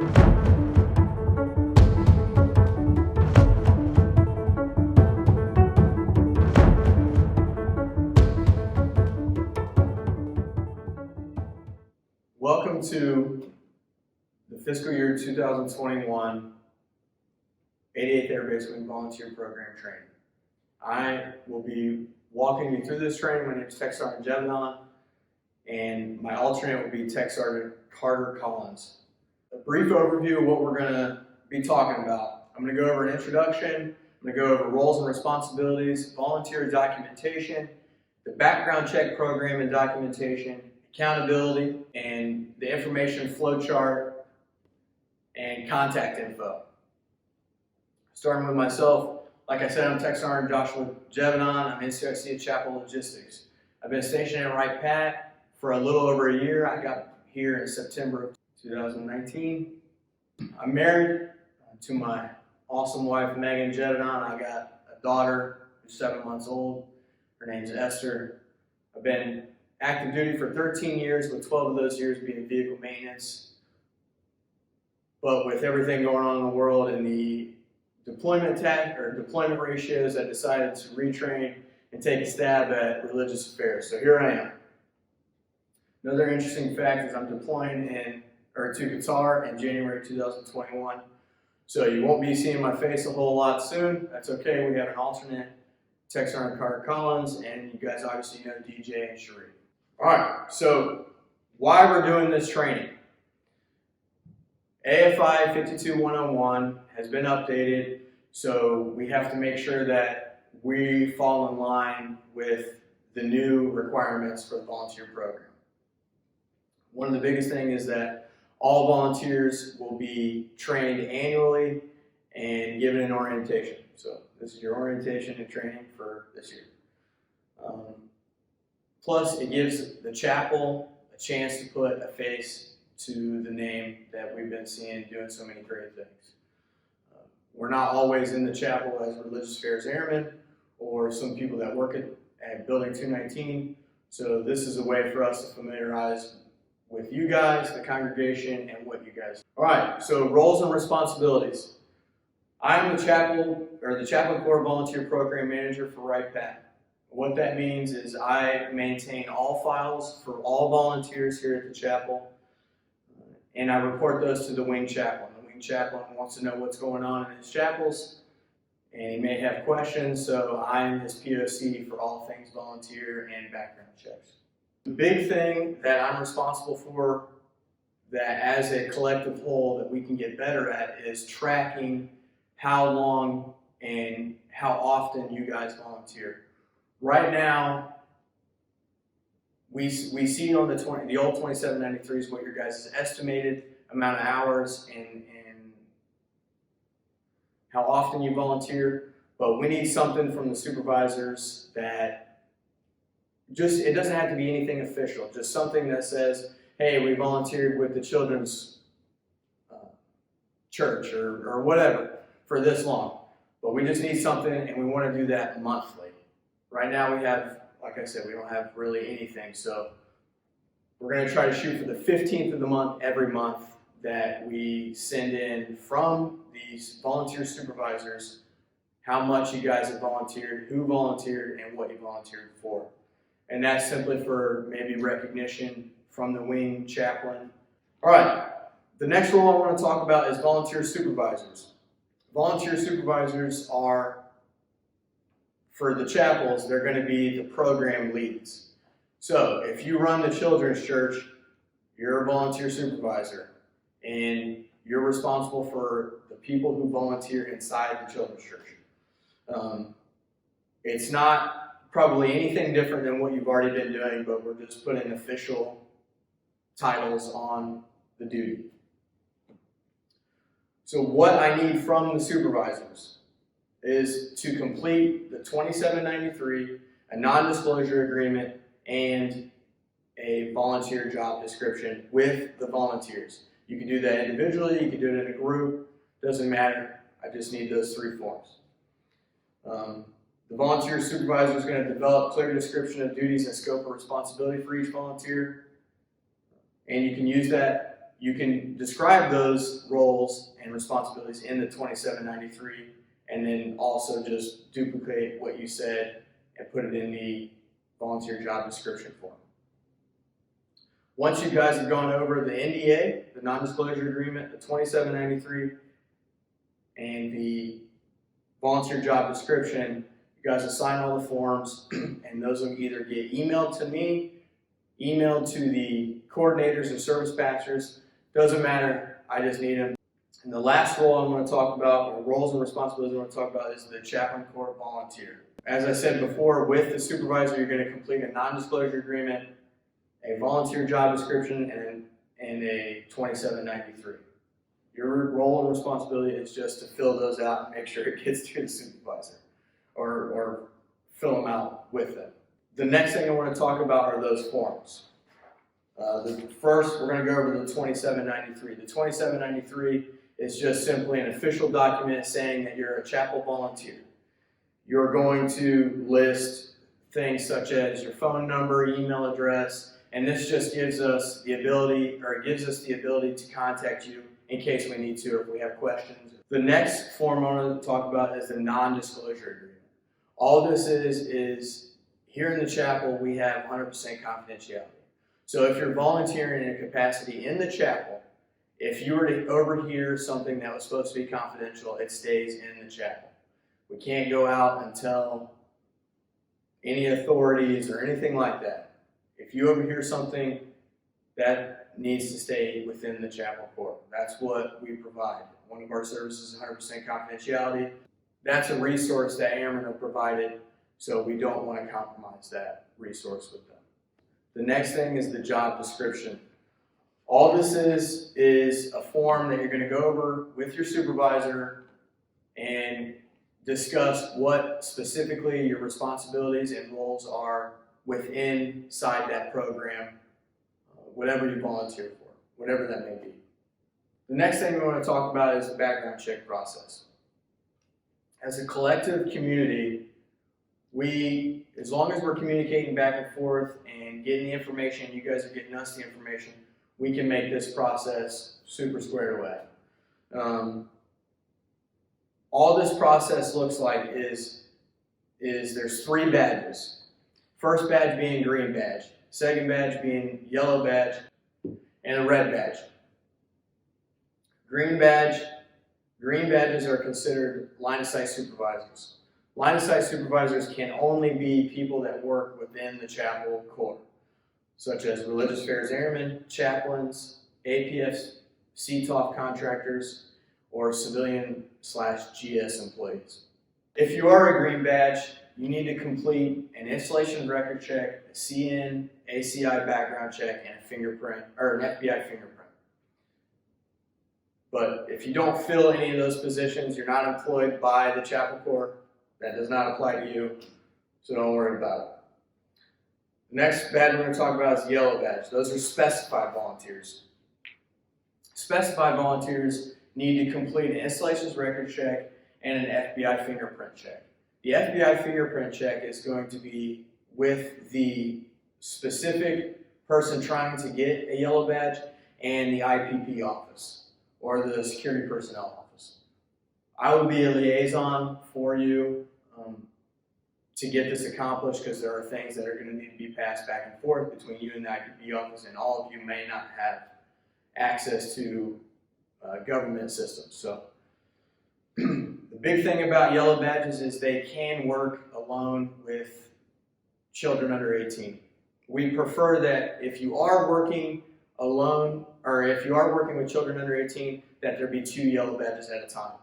Welcome to the fiscal year 2021 88th Air Base Wing Volunteer Program training. I will be walking you through this training. My name is Tech Sergeant Jevenon, and my alternate will be Tech Sergeant Carter Collins. A brief overview of what we're going to be talking about. I'm going to go over an introduction. I'm going to go over roles and responsibilities, volunteer documentation, the background check program and documentation, accountability, and the information flow chart and contact info. Starting with myself, like I said, I'm Tech Sergeant Joshua Jevenon. I'm NCOC at Chapel Logistics. I've been stationed at Wright Pat for a little over a year. I got here in September of 2019. I'm married to my awesome wife, Megan Jevenon. I got a daughter who's 7 months old. Her name's Esther. I've been active duty for 13 years, with 12 of those years being vehicle maintenance. But with everything going on in the world and the deployment ratios, I decided to retrain and take a stab at religious affairs. So here I am. Another interesting fact is I'm deploying to Qatar in January 2021. So you won't be seeing my face a whole lot soon. That's okay. We have an alternate, Tech Sergeant Carter Collins, and you guys obviously know DJ and Sheree. All right, so why we're doing this training. AFI 52101 has been updated, so we have to make sure that we fall in line with the new requirements for the volunteer program. One of the biggest things is that all volunteers will be trained annually and given an orientation. So this is your orientation and training for this year. Plus, it gives the chapel a chance to put a face to the name that we've been seeing doing so many great things. We're not always in the chapel as religious affairs airmen or some people that work at Building 219. So this is a way for us to familiarize with you guys, the congregation, and what you guys do. All right, so roles and responsibilities. I'm the Chaplain Corps Volunteer Program Manager for Wright Pat. What that means is I maintain all files for all volunteers here at the chapel, and I report those to the wing chaplain. The wing chaplain wants to know what's going on in his chapels, and he may have questions, so I am his POC for all things volunteer and background checks. The big thing that I'm responsible for, that as a collective whole that we can get better at, is tracking how long and how often you guys volunteer. Right now, we see on the old 2793s what your guys' estimated amount of hours and how often you volunteer, but we need something from the supervisors that it doesn't have to be anything official, just something that says, hey, we volunteered with the children's church or whatever for this long, but we just need something and we want to do that monthly. Right now we have, like I said, we don't have really anything, so we're going to try to shoot for the 15th of the month every month that we send in from these volunteer supervisors how much you guys have volunteered, who volunteered, and what you volunteered for. And that's simply for maybe recognition from the wing chaplain. All right, the next role I want to talk about is volunteer supervisors. Volunteer supervisors are, for the chapels, they're going to be the program leads. So if you run the children's church, you're a volunteer supervisor, and you're responsible for the people who volunteer inside the children's church. It's not probably anything different than what you've already been doing, but we're just putting official titles on the duty. So what I need from the supervisors is to complete the 2793, a non-disclosure agreement, and a volunteer job description with the volunteers. You can do that individually, you can do it in a group, doesn't matter. I just need those 3 forms. The volunteer supervisor is going to develop clear description of duties and scope of responsibility for each volunteer, and you can use that you can describe those roles and responsibilities in the 2793 and then also just duplicate what you said and put it in the volunteer job description form. Once you guys have gone over the NDA, the non-disclosure agreement, the 2793, and the volunteer job description, you guys will sign all the forms, and those will either get emailed to me, emailed to the coordinators or service dispatchers. Doesn't matter, I just need them. And the last role I want to talk about, or roles and responsibilities I want to talk about, is the Chaplain Corps volunteer. As I said before, with the supervisor, you're going to complete a non-disclosure agreement, a volunteer job description, and a 2793. Your role and responsibility is just to fill those out and make sure it gets to the supervisor, or fill them out with them. The next thing I want to talk about are those forms. First, we're going to go over the 2793. The 2793 is just simply an official document saying that you're a chapel volunteer. You're going to list things such as your phone number, email address, and this just gives us the ability, or it gives us the ability to contact you in case we need to, or if we have questions. The next form I want to talk about is the non-disclosure agreement. All this is here in the chapel, we have 100% confidentiality. So if you're volunteering in a capacity in the chapel, if you were to overhear something that was supposed to be confidential, it stays in the chapel. We can't go out and tell any authorities or anything like that. If you overhear something, that needs to stay within the chapel court. That's what we provide. One of our services is 100% confidentiality. That's a resource that airmen are provided, so we don't want to compromise that resource with them. The next thing is the job description. All this is a form that you're going to go over with your supervisor and discuss what specifically your responsibilities and roles are inside that program, whatever you volunteer for, whatever that may be. The next thing we want to talk about is the background check process. As a collective community, as long as we're communicating back and forth and getting the information, you guys are getting us the information, we can make this process super squared away. All this process looks like is there's 3 badges. First badge being green badge, second badge being yellow badge, and a red badge. Green badges are considered line-of-sight supervisors. Line-of-sight supervisors can only be people that work within the chapel corps, such as religious affairs airmen, chaplains, APFs, CTOF contractors, or civilian/GS employees. If you are a green badge, you need to complete an installation record check, a CN, ACI background check, and a fingerprint, or an FBI fingerprint. But if you don't fill any of those positions, you're not employed by the chapel corps, that does not apply to you, so don't worry about it. The next badge we're going to talk about is yellow badge. Those are specified volunteers. Specified volunteers need to complete an installations record check and an FBI fingerprint check. The FBI fingerprint check is going to be with the specific person trying to get a yellow badge and the IPP office, or the security personnel office. I will be a liaison for you to get this accomplished, because there are things that are going to need to be passed back and forth between you and the IPP office, and all of you may not have access to government systems. So the big thing about yellow badges is they can work alone with children under 18. We prefer that if you are working alone, or if you are working with children under 18, that there be 2 yellow badges at a time.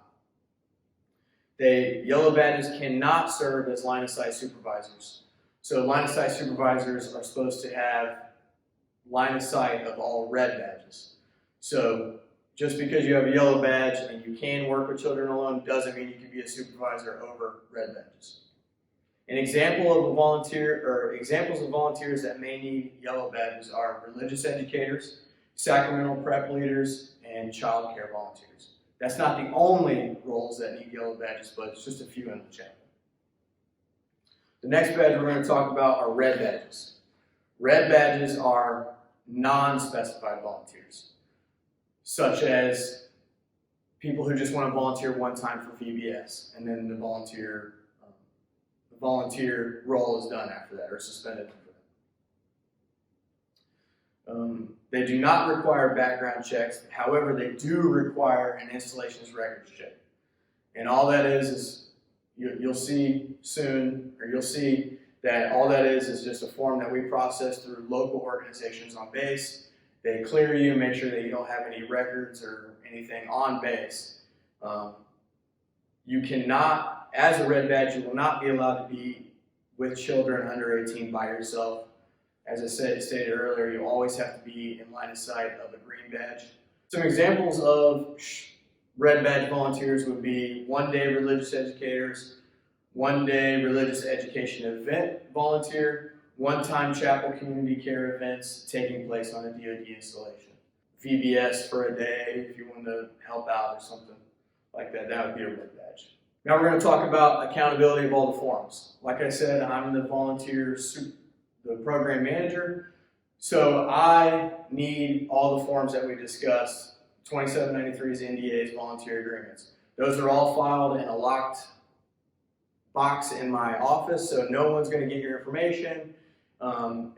Yellow badges cannot serve as line-of-sight supervisors. So line-of-sight supervisors are supposed to have line-of-sight of all red badges. So just because you have a yellow badge and you can work with children alone doesn't mean you can be a supervisor over red badges. An example of a volunteer, or examples of volunteers that may need yellow badges, are religious educators, sacramental prep leaders, and child care volunteers. That's not the only roles that need yellow badges, but it's just a few in the chapel. The next badge we're going to talk about are red badges. Red badges are non-specified volunteers. such as people who just want to volunteer one time for VBS, and then the volunteer role is done after that, or suspended after that. They do not require background checks. However, they do require an installations records check. And all that is you'll see soon, or you'll see that all that is just a form that we process through local organizations on base. They clear you, make sure that you don't have any records or anything on base. You cannot, as a red badge, you will not be allowed to be with children under 18 by yourself. As I stated earlier, you always have to be in line of sight of a green badge. Some examples of red badge volunteers would be one-day religious educators, one-day religious education event volunteer, one-time chapel community care events taking place on a DoD installation. VBS for a day if you want to help out or something like that, that would be a red badge. Now we're going to talk about accountability of all the forms. Like I said, I'm the the program manager, so I need all the forms that we discussed, 2793s, NDAs, volunteer agreements. Those are all filed in a locked box in my office, so no one's going to get your information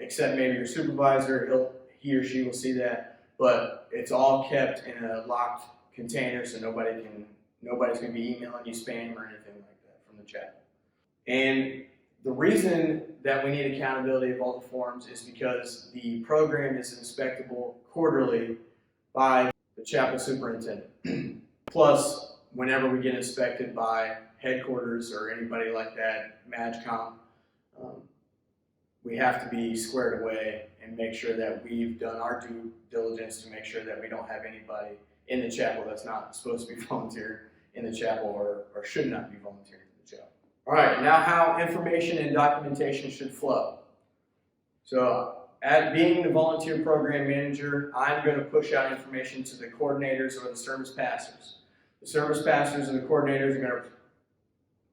except maybe your supervisor. He or she will see that, but it's all kept in a locked container, so nobody's going to be emailing you spam or anything like that from the chapel. And the reason that we need accountability of all the forms is because the program is inspectable quarterly by the chapel superintendent. Plus, whenever we get inspected by headquarters or anybody like that, MAGCOM, we have to be squared away and make sure that we've done our due diligence to make sure that we don't have anybody in the chapel that's not supposed to be volunteering in the chapel or should not be volunteering in the chapel. All right, now how information and documentation should flow. So, at being the volunteer program manager, I'm going to push out information to the coordinators or the service pastors. The service pastors and the coordinators are going to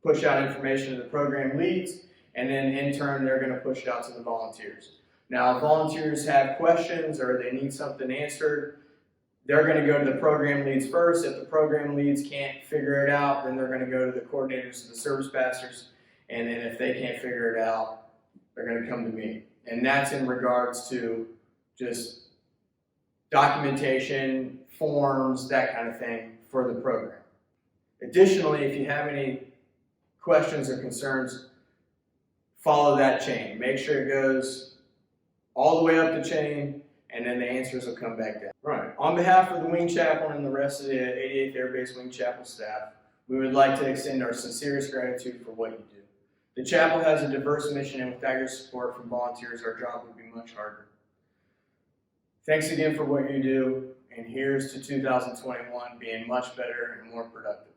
push out information to the program leads, and then in turn they're going to push it out to the volunteers. Now, if volunteers have questions or they need something answered, they're going to go to the program leads first. If the program leads can't figure it out, then they're going to go to the coordinators and the service pastors. And then if they can't figure it out, they're going to come to me. And that's in regards to just documentation, forms, that kind of thing for the program. Additionally, if you have any questions or concerns, follow that chain. Make sure it goes all the way up the chain, and then the answers will come back down. Right. On behalf of the Wing Chaplain and the rest of the 88th Air Base Wing Chapel staff, we would like to extend our sincerest gratitude for what you do. The chapel has a diverse mission, and without your support from volunteers, our job would be much harder. Thanks again for what you do, and here's to 2021 being much better and more productive.